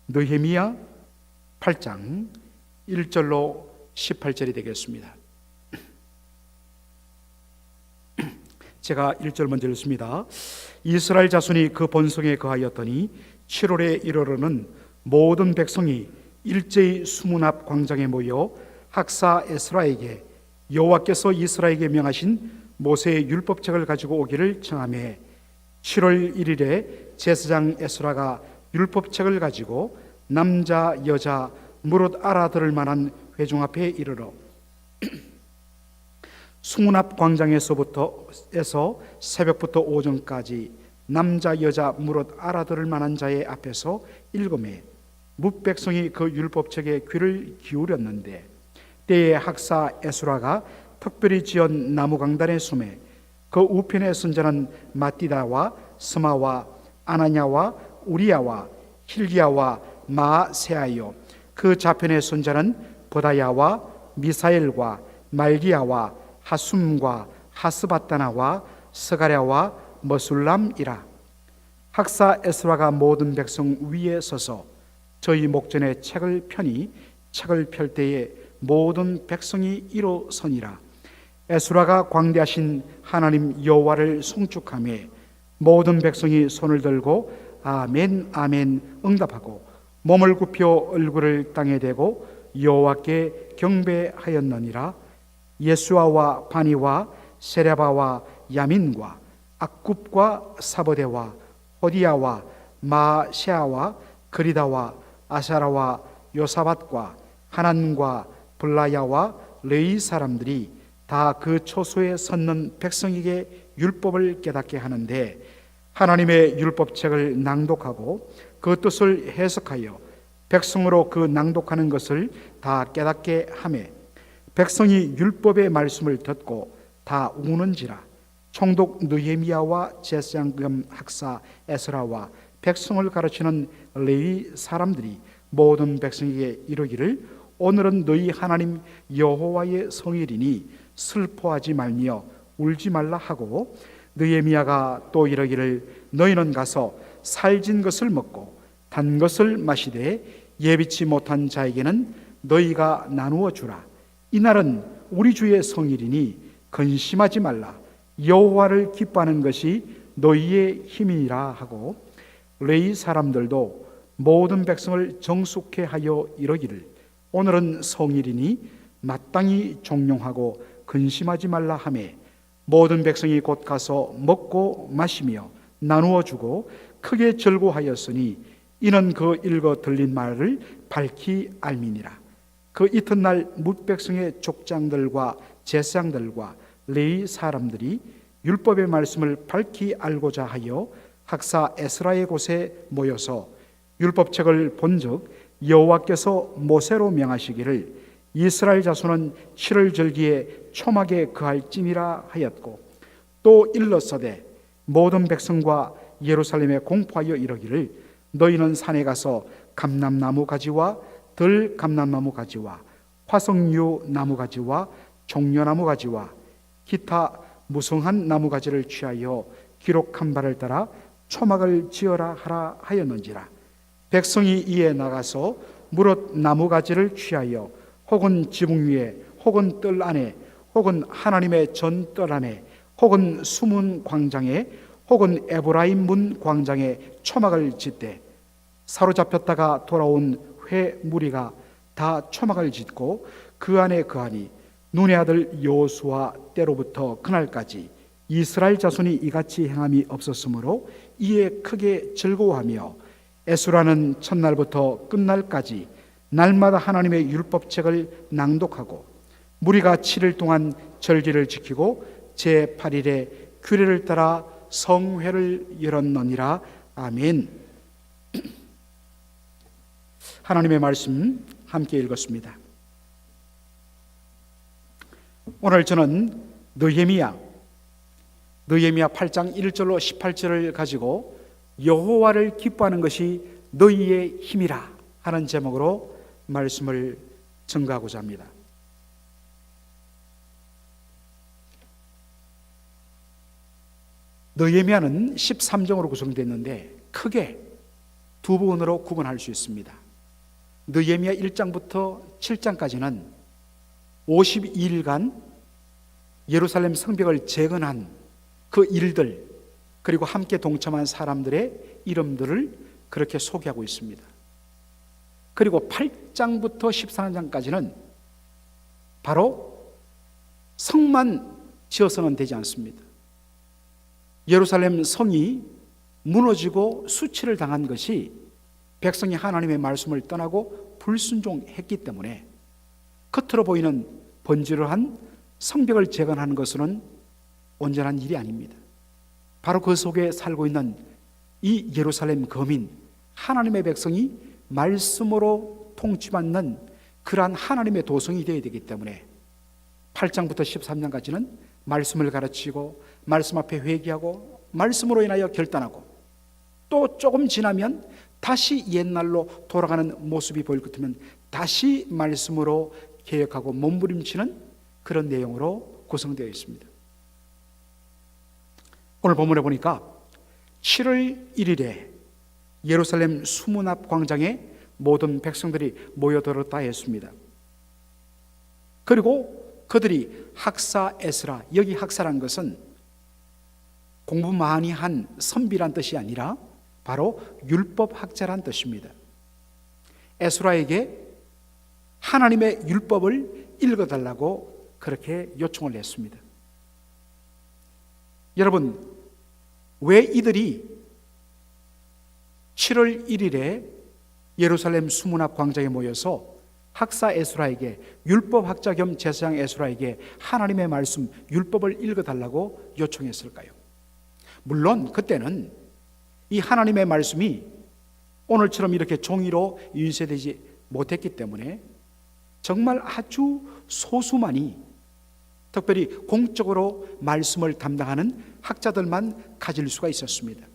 느헤미야 8장 1절로 18절이 되겠습니다. 제가 1절 먼저 읽습니다. 이스라엘 자손이 그 본성에 거하였더니 7월에 이르러는 모든 백성이 일제히 수문 앞 광장에 모여 학사 에스라에게 여호와께서 이스라엘에게 명하신 모세의 율법책을 가지고 오기를 청하매 7월 1일에 제사장 에스라가 율법책을 가지고 남자 여자 무릇 알아들을 만한 회중 앞에 이르러 수문 앞 광장에서 새벽부터 오전까지 남자 여자 무릇 알아들을 만한 자의 앞에서 읽음에 뭇 백성이 그 율법책에 귀를 기울였는데 때에 학사 에스라가 특별히 지은 나무 강단의 숨에 그 우편에 선자는 마띠다와 스마와 아나냐와 우리야와 힐기야와 마세아요, 그 좌편의 선자는 보다야와 미사엘과 말기야와 하숨과 하스바다나와 스가랴와 머술람이라. 학사 에스라가 모든 백성 위에 서서 저희 목전에 책을 펴니 책을 펼 때에 모든 백성이 일어서니라. 에스라가 광대하신 하나님 여호와를 송축하며 모든 백성이 손을 들고 아멘 아멘 응답하고 몸을 굽혀 얼굴을 땅에 대고 여호와께 경배하였느니라. 예수아와 바니와 세레바와 야민과 악굽과 사보데와 호디야와 마세아와 그리다와 아사라와 요사밧과 하난과 블라야와 레이 사람들이 다 그 초소에 섰는 백성에게 율법을 깨닫게 하는데 하나님의 율법책을 낭독하고 그 뜻을 해석하여 백성으로 그 낭독하는 것을 다 깨닫게 하매 백성이 율법의 말씀을 듣고 다 우는지라. 총독 느헤미야와 제사장금 학사 에스라와 백성을 가르치는 레위 사람들이 모든 백성에게 이르기를 오늘은 너희 하나님 여호와의 성일이니 슬퍼하지 말며 울지 말라 하고 느헤미야가 또 이르기를 너희는 가서 살진 것을 먹고 단 것을 마시되 예비치 못한 자에게는 너희가 나누어 주라. 이날은 우리 주의 성일이니 근심하지 말라. 여호와를 기뻐하는 것이 너희의 힘이라 하고 레위 사람들도 모든 백성을 정숙해 하여 이르기를 오늘은 성일이니 마땅히 종용하고 근심하지 말라 하매 모든 백성이 곧 가서 먹고 마시며 나누어 주고 크게 절고하였으니 이는 그 읽어 들린 말을 밝히 알미니라. 그 이튿날 뭇 백성의 족장들과 제사장들과 레위 사람들이 율법의 말씀을 밝히 알고자 하여 학사 에스라의 곳에 모여서 율법책을 본즉 여호와께서 모세로 명하시기를 이스라엘 자손은 7월 절기에 초막에 거할지니라 하였고 또 일렀으되 모든 백성과 예루살렘에 공포하여 이르기를 너희는 산에 가서 감람나무 가지와 들 감람나무 가지와 화석류 나무 가지와 종려나무 가지와 기타 무성한 나무 가지를 취하여 기록한 바를 따라 초막을 지어라 하라 하였는지라. 백성이 이에 나가서 무릇 나무 가지를 취하여 혹은 지붕 위에 혹은 뜰 안에 혹은 하나님의 전뜰 안에 혹은 수문 광장에 혹은 에브라임 문 광장에 초막을 짓되 사로잡혔다가 돌아온 회 무리가 다 초막을 짓고 그 안에 거하니 눈의 아들 여호수아 때로부터 그날까지 이스라엘 자손이 이같이 행함이 없었으므로 이에 크게 즐거워하며 에스라는 첫날부터 끝날까지 날마다 하나님의 율법책을 낭독하고 무리가 7일 동안 절기를 지키고 제8일에 규례를 따라 성회를 열었느니라. 아멘. 하나님의 말씀 함께 읽었습니다. 오늘 저는 느헤미야 8장 1절로 18절을 가지고 여호와를 기뻐하는 것이 너희의 힘이라 하는 제목으로 말씀을 증거하고자 합니다. 느헤미야는 13장으로 구성되어 있는데 크게 두 부분으로 구분할 수 있습니다. 느헤미야 1장부터 7장까지는 52일간 예루살렘 성벽을 재건한 그 일들, 그리고 함께 동참한 사람들의 이름들을 그렇게 소개하고 있습니다. 그리고 8장부터 14장까지는 바로 성만 지어서는 되지 않습니다. 예루살렘 성이 무너지고 수치를 당한 것이 백성이 하나님의 말씀을 떠나고 불순종했기 때문에 겉으로 보이는 번지르한 성벽을 재건하는 것은 온전한 일이 아닙니다. 바로 그 속에 살고 있는 이 예루살렘 거민, 하나님의 백성이 말씀으로 통치받는 그러한 하나님의 도성이 되어야 되기 때문에 8장부터 13장까지는 말씀을 가르치고 말씀 앞에 회개하고 말씀으로 인하여 결단하고, 또 조금 지나면 다시 옛날로 돌아가는 모습이 보일 것 같으면 다시 말씀으로 개혁하고 몸부림치는 그런 내용으로 구성되어 있습니다. 오늘 본문에 보니까 7월 1일에 예루살렘 수문 앞 광장에 모든 백성들이 모여들었다 했습니다. 그리고 그들이 학사 에스라, 여기 학사란 것은 공부 많이 한 선비란 뜻이 아니라 바로 율법학자란 뜻입니다. 에스라에게 하나님의 율법을 읽어달라고 그렇게 요청을 했습니다. 여러분, 왜 이들이 7월 1일에 예루살렘 수문 앞 광장에 모여서 학사 에스라에게, 율법학자 겸 제사장 에스라에게 하나님의 말씀, 율법을 읽어달라고 요청했을까요? 물론 그때는 이 하나님의 말씀이 오늘처럼 이렇게 종이로 인쇄되지 못했기 때문에 정말 아주 소수만이, 특별히 공적으로 말씀을 담당하는 학자들만 가질 수가 있었습니다.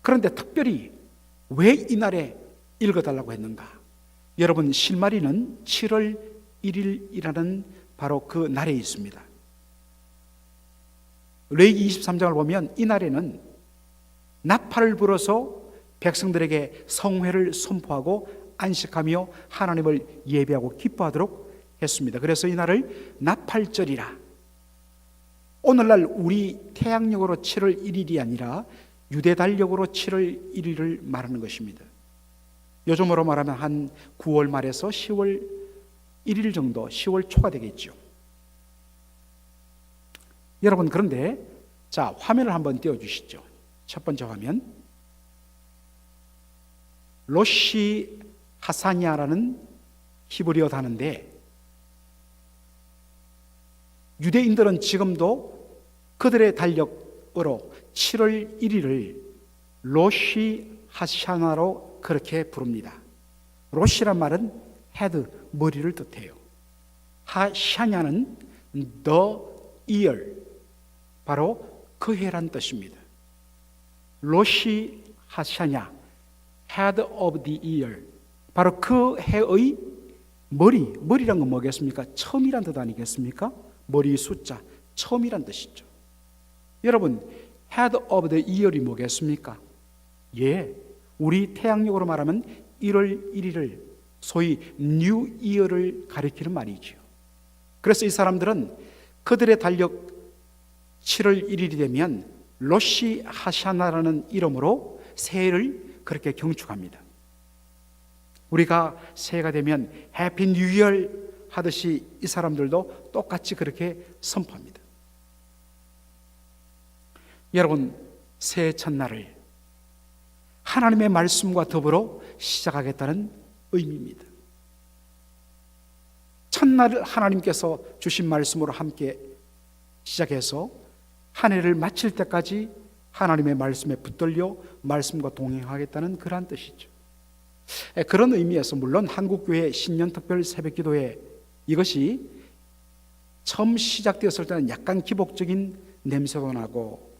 그런데 특별히 왜 이날에 읽어달라고 했는가? 여러분, 실마리는 7월 1일이라는 바로 그 날에 있습니다. 레위기 23장을 보면 이날에는 나팔을 불어서 백성들에게 성회를 선포하고 안식하며 하나님을 예배하고 기뻐하도록 했습니다. 그래서 이날을 나팔절이라, 오늘날 우리 태양력으로 7월 1일이 아니라 유대 달력으로 7월 1일을 말하는 것입니다. 요즘으로 말하면 한 9월 말에서 10월 1일 정도, 10월 초가 되겠죠. 여러분, 그런데 자, 화면을 한번 띄워주시죠. 첫 번째 화면, 로시 하사냐라는 히브리어 단어인데, 유대인들은 지금도 그들의 달력으로 7월 1일을 로시 하샤나로 그렇게 부릅니다. 로시란 말은 헤드, 머리를 뜻해요. 하샤냐는 the year, 바로 그 해란 뜻입니다. 로시 하샤냐, head of the year, 바로 그 해의 머리란 건 뭐겠습니까? 처음이란 뜻 아니겠습니까? 머리 숫자, 처음이란 뜻이죠. 여러분, head of the year이 뭐겠습니까? 예, 우리 태양력으로 말하면 1월 1일을, 소위 뉴 이어를 가리키는 말이죠. 그래서 이 사람들은 그들의 달력 7월 1일이 되면 로시 하샤나라는 이름으로 새해를 그렇게 경축합니다. 우리가 새해가 되면 해피 뉴 이어 하듯이 이 사람들도 똑같이 그렇게 선포합니다. 여러분, 새해 첫날을 하나님의 말씀과 더불어 시작하겠다는 의미입니다. 첫날을 하나님께서 주신 말씀으로 함께 시작해서 한 해를 마칠 때까지 하나님의 말씀에 붙들려 말씀과 동행하겠다는 그러한 뜻이죠. 그런 의미에서 물론 한국교회 신년특별 새벽기도회, 이것이 처음 시작되었을 때는 약간 기복적인 냄새도 나고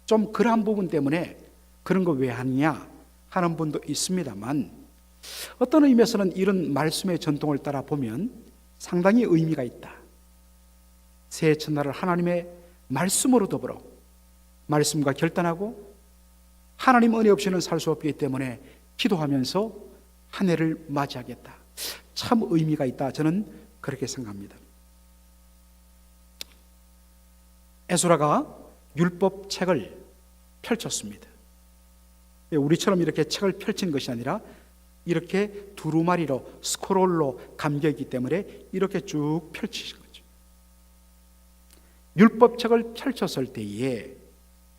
좀 그러한 부분 때문에 그런 거 왜 하느냐 하는 분도 있습니다만, 어떤 의미에서는 이런 말씀의 전통을 따라 보면 상당히 의미가 있다. 새해 첫날을 하나님의 말씀으로 더불어 말씀과 결단하고 하나님 은혜 없이는 살 수 없기 때문에 기도하면서 한 해를 맞이하겠다. 참 의미가 있다. 저는 그렇게 생각합니다. 에스라가 율법책을 펼쳤습니다. 우리처럼 이렇게 책을 펼친 것이 아니라 이렇게 두루마리로 스크롤로 감겨있기 때문에 이렇게 쭉 펼치신 거죠. 율법책을 펼쳤을 때에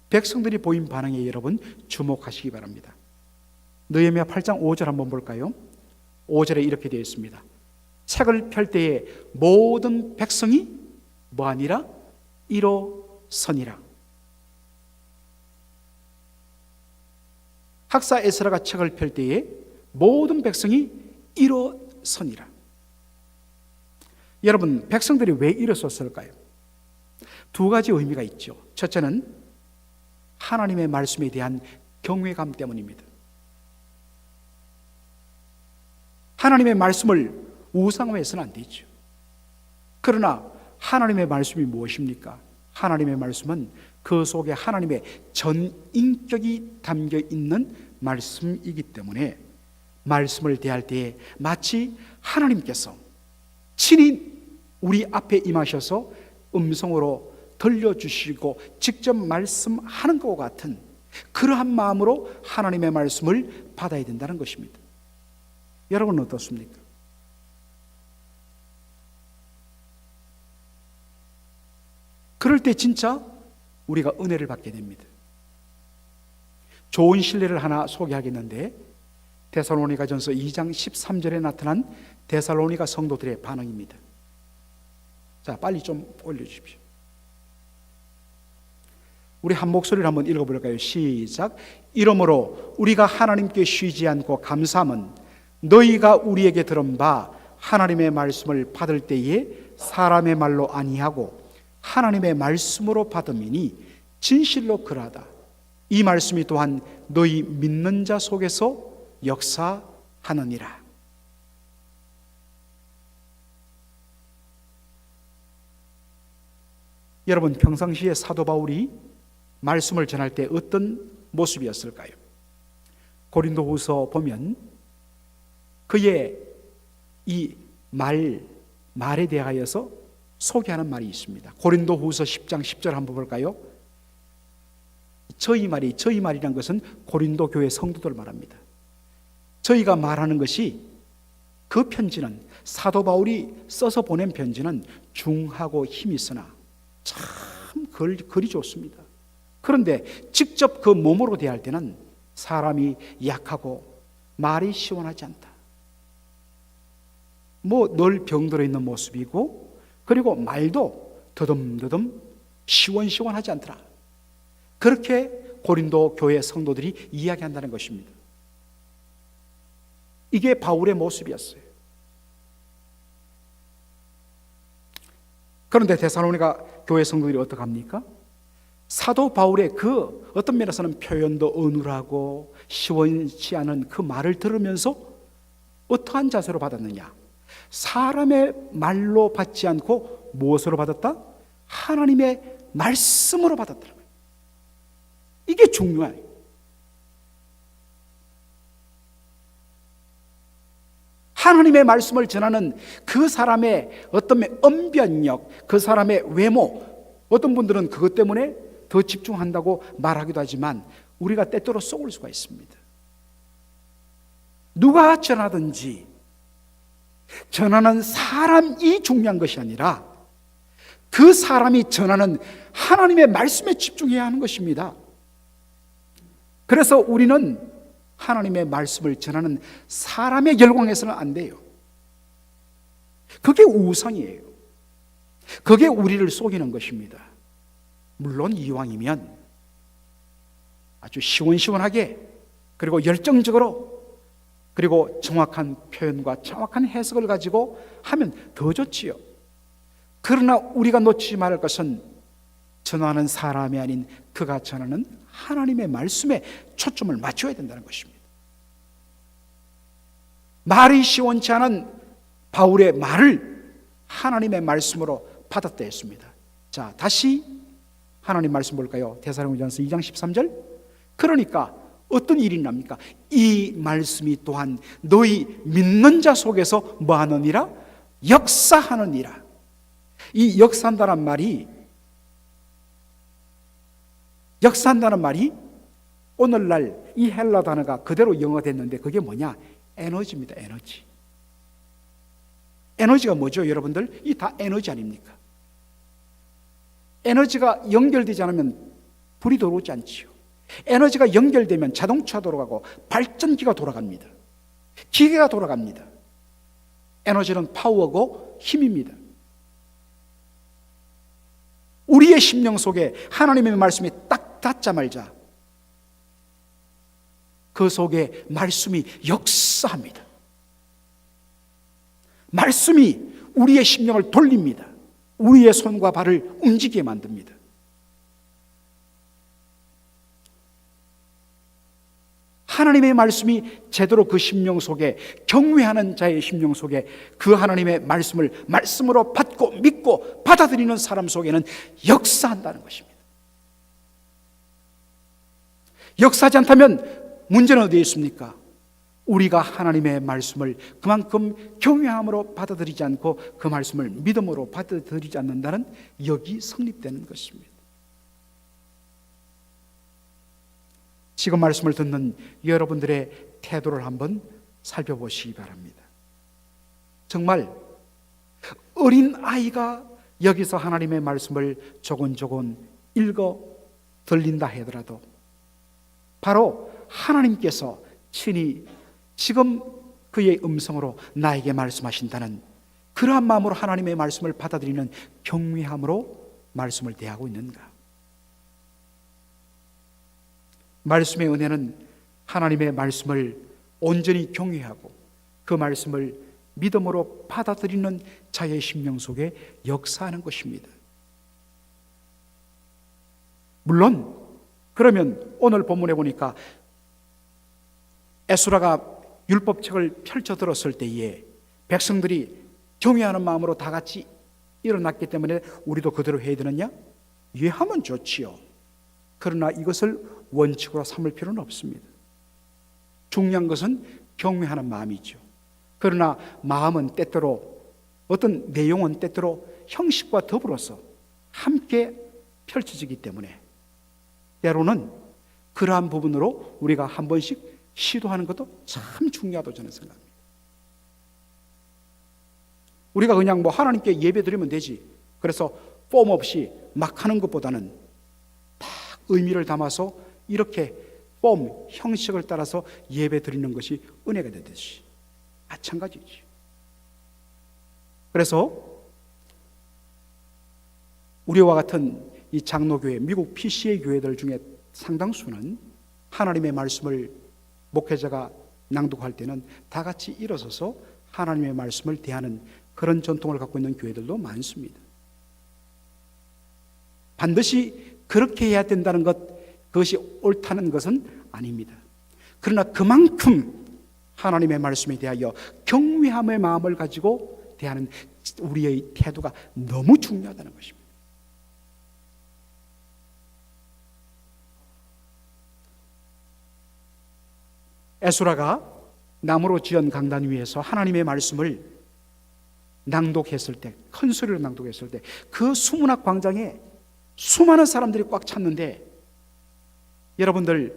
백성들이 보인 반응에 여러분 주목하시기 바랍니다. 느헤미야 8장 5절 한번 볼까요? 5절에 이렇게 되어 있습니다. 책을 펼 때에 모든 백성이 뭐하니라? 일어서니라. 학사 에스라가 책을 펼 때에 모든 백성이 일어서니라. 여러분, 백성들이 왜 일어섰을까요? 두 가지 의미가 있죠. 첫째는 하나님의 말씀에 대한 경외감 때문입니다. 하나님의 말씀을 우상화해서는 안 되죠. 그러나 하나님의 말씀이 무엇입니까? 하나님의 말씀은 그 속에 하나님의 전인격이 담겨 있는 말씀이기 때문에 말씀을 대할 때에 마치 하나님께서 친히 우리 앞에 임하셔서 음성으로 들려주시고 직접 말씀하는 것과 같은 그러한 마음으로 하나님의 말씀을 받아야 된다는 것입니다. 여러분은 어떻습니까? 그럴 때 진짜 우리가 은혜를 받게 됩니다. 좋은 신뢰를 하나 소개하겠는데 데살로니가전서 2장 13절에 나타난 데살로니가 성도들의 반응입니다. 자, 빨리 좀 올려주십시오. 우리 한 목소리를 한번 읽어볼까요? 시작. 이러므로 우리가 하나님께 쉬지 않고 감사함은 너희가 우리에게 들은 바 하나님의 말씀을 받을 때에 사람의 말로 아니하고 하나님의 말씀으로 받음이니 진실로 그러하다. 이 말씀이 또한 너희 믿는 자 속에서 역사하느니라. 여러분, 평상시에 사도 바울이 말씀을 전할 때 어떤 모습이었을까요? 고린도후서 보면 그의 이 말에 대하여서 소개하는 말이 있습니다. 고린도후서 10장 10절 한번 볼까요? 저희 말이란 것은 고린도 교회 성도들 말합니다. 저희가 말하는 것이 그 편지는 사도 바울이 써서 보낸 편지는 중하고 힘이 있으나 참 글이 좋습니다. 그런데 직접 그 몸으로 대할 때는 사람이 약하고 말이 시원하지 않다. 늘 병들어 있는 모습이고 그리고 말도 더듬더듬 시원시원하지 않더라. 그렇게 고린도 교회 성도들이 이야기한다는 것입니다. 이게 바울의 모습이었어요. 그런데 데살로니가 교회 성도들이 어떻게 합니까? 사도 바울의 그 어떤 면에서는 표현도 어눌하고 시원치 않은 그 말을 들으면서 어떠한 자세로 받았느냐? 사람의 말로 받지 않고 무엇으로 받았다? 하나님의 말씀으로 받았더라고요. 이게 중요해요. 하나님의 말씀을 전하는 그 사람의 어떤 언변력, 그 사람의 외모, 어떤 분들은 그것 때문에 더 집중한다고 말하기도 하지만 우리가 때때로 속을 수가 있습니다. 누가 전하든지 전하는 사람이 중요한 것이 아니라 그 사람이 전하는 하나님의 말씀에 집중해야 하는 것입니다. 그래서 우리는 하나님의 말씀을 전하는 사람의 열광해서는 안 돼요. 그게 우상이에요. 그게 우리를 속이는 것입니다. 물론 이왕이면 아주 시원시원하게 그리고 열정적으로 그리고 정확한 표현과 정확한 해석을 가지고 하면 더 좋지요. 그러나 우리가 놓치지 말을 것은 전하는 사람이 아닌 그가 전하는 하나님의 말씀에 초점을 맞춰야 된다는 것입니다. 말이 시원치 않은 바울의 말을 하나님의 말씀으로 받았다 했습니다. 자, 다시 하나님 말씀 볼까요? 데살로니가전서 2장 13절. 그러니까 어떤 일이 납니까? 이 말씀이 또한 너희 믿는 자 속에서 뭐하느니라? 역사하느니라. 이 역사한다는 말이 오늘날 이 헬라 단어가 그대로 영어됐는데 그게 뭐냐? 에너지입니다. 에너지. 에너지가 뭐죠, 여러분들? 이 다 에너지 아닙니까? 에너지가 연결되지 않으면 불이 들어오지 않지요. 에너지가 연결되면 자동차 돌아가고 발전기가 돌아갑니다. 기계가 돌아갑니다. 에너지는 파워고 힘입니다. 우리의 심령 속에 하나님의 말씀이 딱 닿자마자 그 속에 말씀이 역사합니다. 말씀이 우리의 심령을 돌립니다. 우리의 손과 발을 움직이게 만듭니다. 하나님의 말씀이 제대로 그 심령 속에, 경외하는 자의 심령 속에 그 하나님의 말씀을 말씀으로 받고 믿고 받아들이는 사람 속에는 역사한다는 것입니다. 역사하지 않다면 문제는 어디에 있습니까? 우리가 하나님의 말씀을 그만큼 경외함으로 받아들이지 않고 그 말씀을 믿음으로 받아들이지 않는다는 역이 성립되는 것입니다. 지금 말씀을 듣는 여러분들의 태도를 한번 살펴보시기 바랍니다. 정말 어린 아이가 여기서 하나님의 말씀을 조곤조곤 읽어 들린다 하더라도 바로 하나님께서 친히 지금 그의 음성으로 나에게 말씀하신다는 그러한 마음으로 하나님의 말씀을 받아들이는 경외함으로 말씀을 대하고 있는가? 말씀의 은혜는 하나님의 말씀을 온전히 경외하고 그 말씀을 믿음으로 받아들이는 자의 심령 속에 역사하는 것입니다. 물론 그러면 오늘 본문에 보니까 에스라가 율법책을 펼쳐 들었을 때에 백성들이 경외하는 마음으로 다 같이 일어났기 때문에 우리도 그대로 해야 되느냐? 예, 하면 좋지요. 그러나 이것을 원칙으로 삼을 필요는 없습니다. 중요한 것은 경외하는 마음이죠. 그러나 마음은 때때로, 어떤 내용은 때때로 형식과 더불어서 함께 펼쳐지기 때문에 때로는 그러한 부분으로 우리가 한 번씩 시도하는 것도 참 중요하다고 저는 생각합니다. 우리가 그냥 하나님께 예배 드리면 되지, 그래서 폼 없이 막 하는 것보다는 딱 의미를 담아서 이렇게 폼, 형식을 따라서 예배 드리는 것이 은혜가 되듯이 마찬가지지. 그래서 우리와 같은 이 장로교회, 미국 PCA 교회들 중에 상당수는 하나님의 말씀을 목회자가 낭독할 때는 다 같이 일어서서 하나님의 말씀을 대하는 그런 전통을 갖고 있는 교회들도 많습니다. 반드시 그렇게 해야 된다는 것, 그것이 옳다는 것은 아닙니다. 그러나 그만큼 하나님의 말씀에 대하여 경외함의 마음을 가지고 대하는 우리의 태도가 너무 중요하다는 것입니다. 에스라가 나무로 지은 강단 위에서 하나님의 말씀을 낭독했을 때, 큰 소리로 낭독했을 때 그 수문학 광장에 수많은 사람들이 꽉 찼는데 여러분들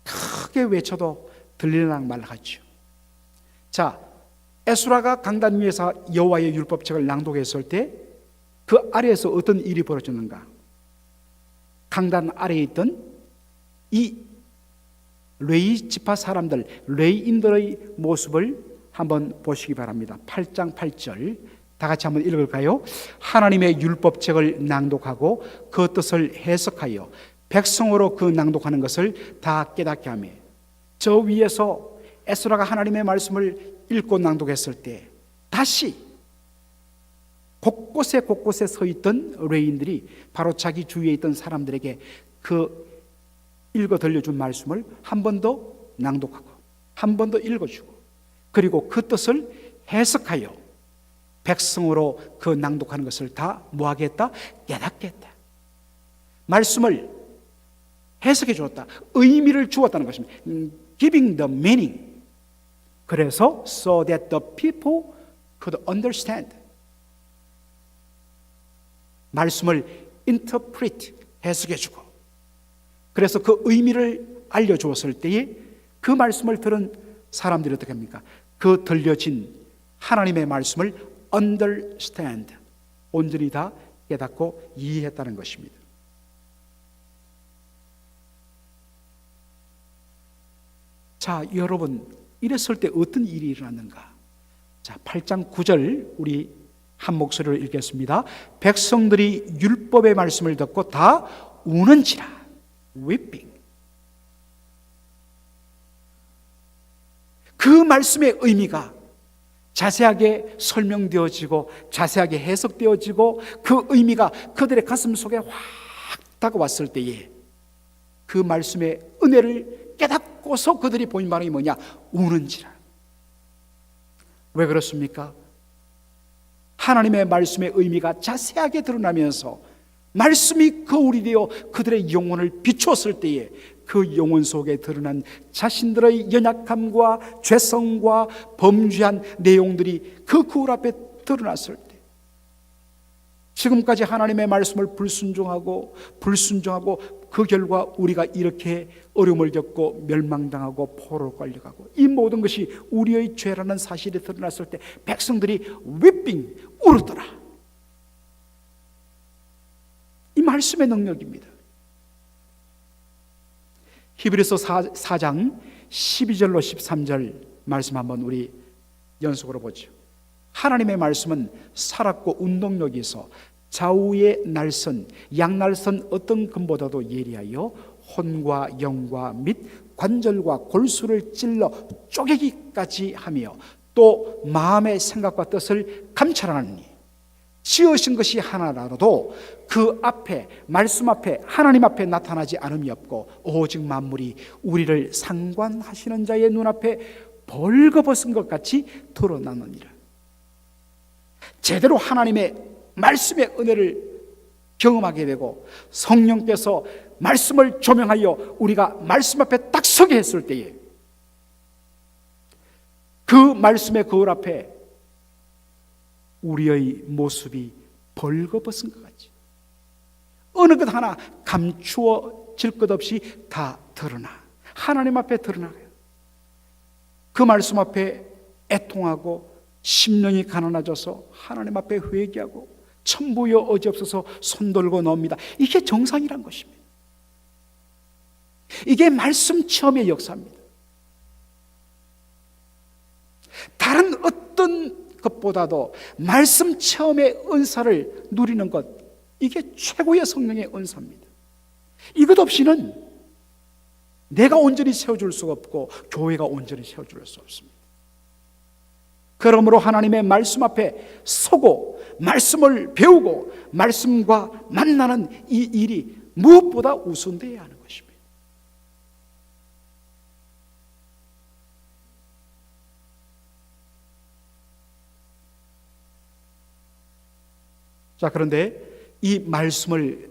크게 외쳐도 들리는 말 같죠. 자, 에스라가 강단 위에서 여호와의 율법책을 낭독했을 때 그 아래에서 어떤 일이 벌어졌는가? 강단 아래에 있던 이 레위 지파 사람들, 레위인들의 모습을 한번 보시기 바랍니다. 8장 8절 다 같이 한번 읽을까요? 하나님의 율법책을 낭독하고 그 뜻을 해석하여 백성으로 그 낭독하는 것을 다 깨닫게 하며, 저 위에서 에스라가 하나님의 말씀을 읽고 낭독했을 때 다시 곳곳에 곳곳에 서 있던 레위인들이 바로 자기 주위에 있던 사람들에게 그 읽어 들려준 말씀을 한 번 더 낭독하고 한 번 더 읽어주고 그리고 그 뜻을 해석하여 백성으로 그 낭독하는 것을 다 뭐하겠다? 깨닫겠다. 말씀을 해석해 주었다. 의미를 주었다는 것입니다. Giving the meaning. 그래서 so that the people could understand. 말씀을 interpret, 해석해 주고, 그래서 그 의미를 알려주었을 때에 그 말씀을 들은 사람들이 어떻게 합니까? 그 들려진 하나님의 말씀을 understand, 온전히 다 깨닫고 이해했다는 것입니다. 자, 여러분, 이랬을 때 어떤 일이 일어났는가? 자, 8장 9절 우리 한 목소리로 읽겠습니다. 백성들이 율법의 말씀을 듣고 다 우는지라. weeping. 그 말씀의 의미가 자세하게 설명되어지고 자세하게 해석되어지고 그 의미가 그들의 가슴 속에 확 다가왔을 때에 그 말씀의 은혜를 깨닫고서 그들이 보인 반응이 뭐냐? 우는지라. 왜 그렇습니까? 하나님의 말씀의 의미가 자세하게 드러나면서 말씀이 거울이 되어 그들의 영혼을 비추었을 때에 그 영혼 속에 드러난 자신들의 연약함과 죄성과 범죄한 내용들이 그 거울 앞에 드러났을 때, 지금까지 하나님의 말씀을 불순종하고 그 결과 우리가 이렇게 어려움을 겪고 멸망당하고 포로로 끌려가고 이 모든 것이 우리의 죄라는 사실이 드러났을 때 백성들이 weeping, 울었더라. 이 말씀의 능력입니다. 히브리서 4장 12절로 13절 말씀 한번 우리 연속으로 보죠. 하나님의 말씀은 살았고 운동력이 있어 좌우의 날선, 양날선 어떤 금보다도 예리하여 혼과 영과 및 관절과 골수를 찔러 쪼개기까지 하며 또 마음의 생각과 뜻을 감찰하느니 지으신 것이 하나라도 그 앞에, 말씀 앞에, 하나님 앞에 나타나지 않음이 없고 오직 만물이 우리를 상관하시는 자의 눈앞에 벌거벗은 것 같이 드러나느니라. 제대로 하나님의 말씀의 은혜를 경험하게 되고 성령께서 말씀을 조명하여 우리가 말씀 앞에 딱 서게 했을 때에 그 말씀의 거울 앞에 우리의 모습이 벌거벗은 것 같지, 어느 것 하나 감추어질 것 없이 다 드러나 하나님 앞에 드러나요. 그 말씀 앞에 애통하고 심령이 가난해져서 하나님 앞에 회개하고 천부여 어지없어서 손 들고 나옵니다. 이게 정상이란 것입니다. 이게 말씀 체험의 역사입니다. 다른 어떤 것보다도 말씀 체험의 은사를 누리는 것, 이게 최고의 성령의 은사입니다. 이것 없이는 내가 온전히 세워줄 수가 없고 교회가 온전히 세워줄 수 없습니다. 그러므로 하나님의 말씀 앞에 서고 말씀을 배우고 말씀과 만나는 이 일이 무엇보다 우선되어야 하는 것입니다. 자, 그런데 이 말씀을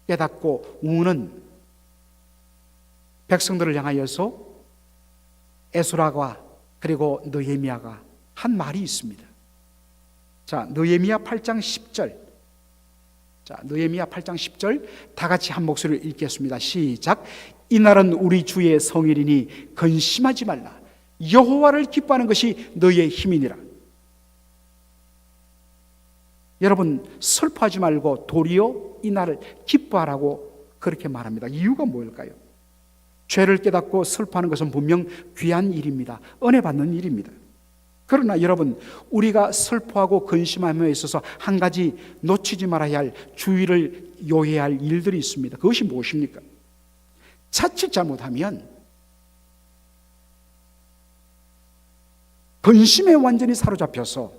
깨닫고 우는 백성들을 향하여서 에스라가 그리고 느헤미야가 한 말이 있습니다. 자, 느헤미야 8장 10절. 자, 느헤미야 8장 10절 다 같이 한 목소리를 읽겠습니다. 시작. 이날은 우리 주의 성일이니 근심하지 말라. 여호와를 기뻐하는 것이 너의 힘이니라. 여러분, 슬퍼하지 말고 도리어 이 날을 기뻐하라고 그렇게 말합니다. 이유가 뭘까요? 죄를 깨닫고 슬퍼하는 것은 분명 귀한 일입니다. 은혜 받는 일입니다. 그러나 여러분, 우리가 슬퍼하고 근심함에 있어서 한 가지 놓치지 말아야 할, 주의를 요해야 할 일들이 있습니다. 그것이 무엇입니까? 자칫 잘못하면 근심에 완전히 사로잡혀서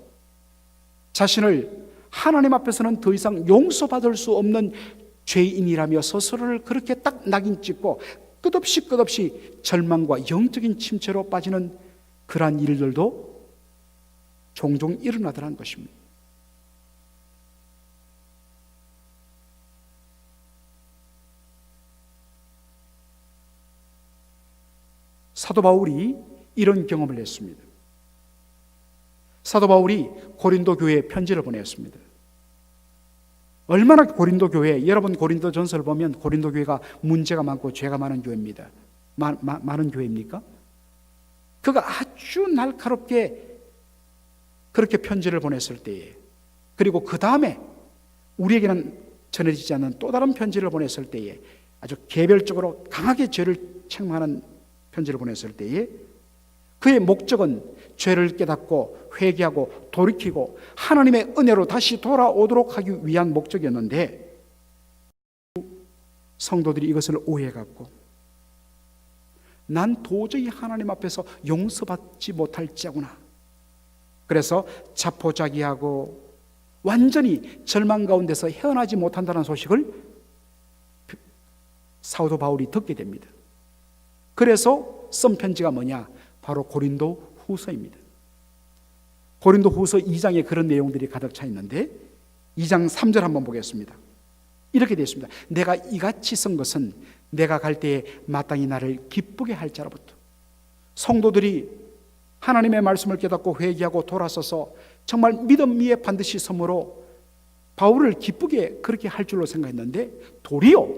자신을 하나님 앞에서는 더 이상 용서받을 수 없는 죄인이라며 스스로를 그렇게 딱 낙인 찍고 끝없이 절망과 영적인 침체로 빠지는 그러한 일들도 종종 일어나더라는 것입니다. 사도 바울이 이런 경험을 했습니다. 사도 바울이 고린도 교회에 편지를 보냈습니다. 얼마나 고린도 교회, 여러분 고린도 전서를 보면 고린도 교회가 문제가 많고 죄가 많은 교회입니다. 많은 교회입니까? 그가 아주 날카롭게 그렇게 편지를 보냈을 때에, 그리고 그 다음에 우리에게는 전해지지 않는 또 다른 편지를 보냈을 때에, 아주 개별적으로 강하게 죄를 책망하는 편지를 보냈을 때에, 그의 목적은 죄를 깨닫고 회개하고 돌이키고 하나님의 은혜로 다시 돌아오도록 하기 위한 목적이었는데, 성도들이 이것을 오해해갖고 난 도저히 하나님 앞에서 용서받지 못할지구나, 그래서 자포자기하고 완전히 절망 가운데서 헤어나지 못한다는 소식을 사도 바울이 듣게 됩니다. 그래서 쓴 편지가 뭐냐? 바로 고린도 후서입니다. 고린도 후서 2장에 그런 내용들이 가득 차 있는데 2장 3절 한번 보겠습니다. 이렇게 되어 있습니다. 내가 이같이 쓴 것은 내가 갈 때에 마땅히 나를 기쁘게 할 자로부터. 성도들이 하나님의 말씀을 깨닫고 회개하고 돌아서서 정말 믿음 위에 반드시 섬으로 바울을 기쁘게 그렇게 할 줄로 생각했는데, 도리어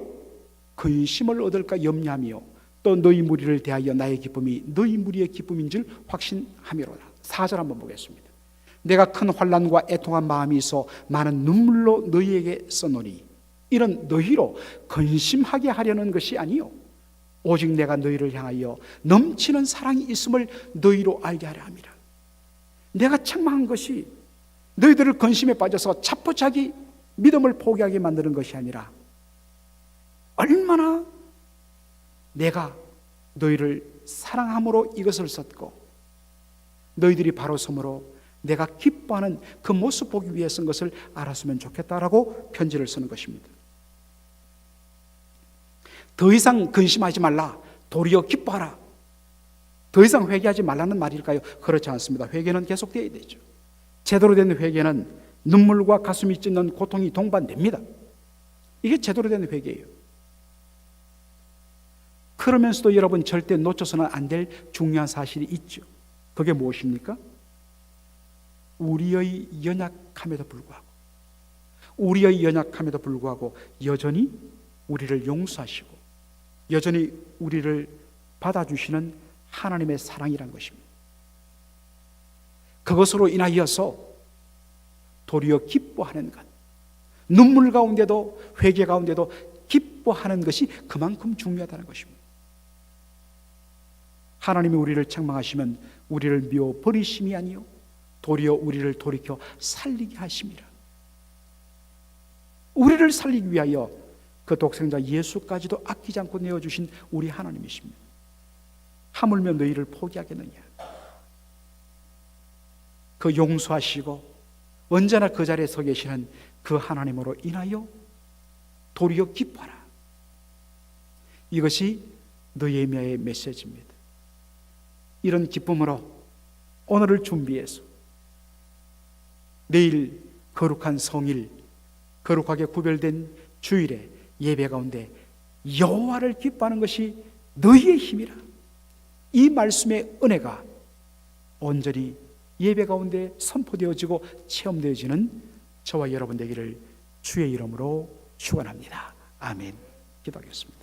근심을 얻을까 염려하며 또 너희 무리를 대하여 나의 기쁨이 너희 무리의 기쁨인 줄 확신함이로다. 4절 한번 보겠습니다. 내가 큰 환난과 애통한 마음이 있어 많은 눈물로 너희에게 써노니 이런 너희로 근심하게 하려는 것이 아니요 오직 내가 너희를 향하여 넘치는 사랑이 있음을 너희로 알게 하려 함이라. 내가 책망한 것이 너희들을 근심에 빠져서 자포자기 믿음을 포기하게 만드는 것이 아니라 얼마나 내가 너희를 사랑함으로 이것을 썼고 너희들이 바로 섬으로 내가 기뻐하는 그 모습 보기 위해 쓴 것을 알았으면 좋겠다라고 편지를 쓰는 것입니다. 더 이상 근심하지 말라, 도리어 기뻐하라. 더 이상 회개하지 말라는 말일까요? 그렇지 않습니다. 회개는 계속되어야 되죠. 제대로 된 회개는 눈물과 가슴이 찢는 고통이 동반됩니다. 이게 제대로 된 회개예요. 그러면서도 여러분 절대 놓쳐서는 안 될 중요한 사실이 있죠. 그게 무엇입니까? 우리의 연약함에도 불구하고 여전히 우리를 용서하시고 여전히 우리를 받아주시는 하나님의 사랑이라는 것입니다. 그것으로 인하여서 도리어 기뻐하는 것, 눈물 가운데도 회개 가운데도 기뻐하는 것이 그만큼 중요하다는 것입니다. 하나님이 우리를 책망하시면 우리를 미워 버리심이 아니요 도리어 우리를 돌이켜 살리게 하심이라. 우리를 살리기 위하여 그 독생자 예수까지도 아끼지 않고 내어주신 우리 하나님이십니다. 하물며 너희를 포기하겠느냐. 그 용서하시고 언제나 그 자리에 서 계시는 그 하나님으로 인하여 도리어 기뻐하라. 이것이 느헤미야의 메시지입니다. 이런 기쁨으로 오늘을 준비해서 내일 거룩한 성일, 거룩하게 구별된 주일에 예배 가운데 여호와를 기뻐하는 것이 너희의 힘이라. 이 말씀의 은혜가 온전히 예배 가운데 선포되어지고 체험되어지는 저와 여러분 되기를 주의 이름으로 축원합니다. 아멘. 기도하겠습니다.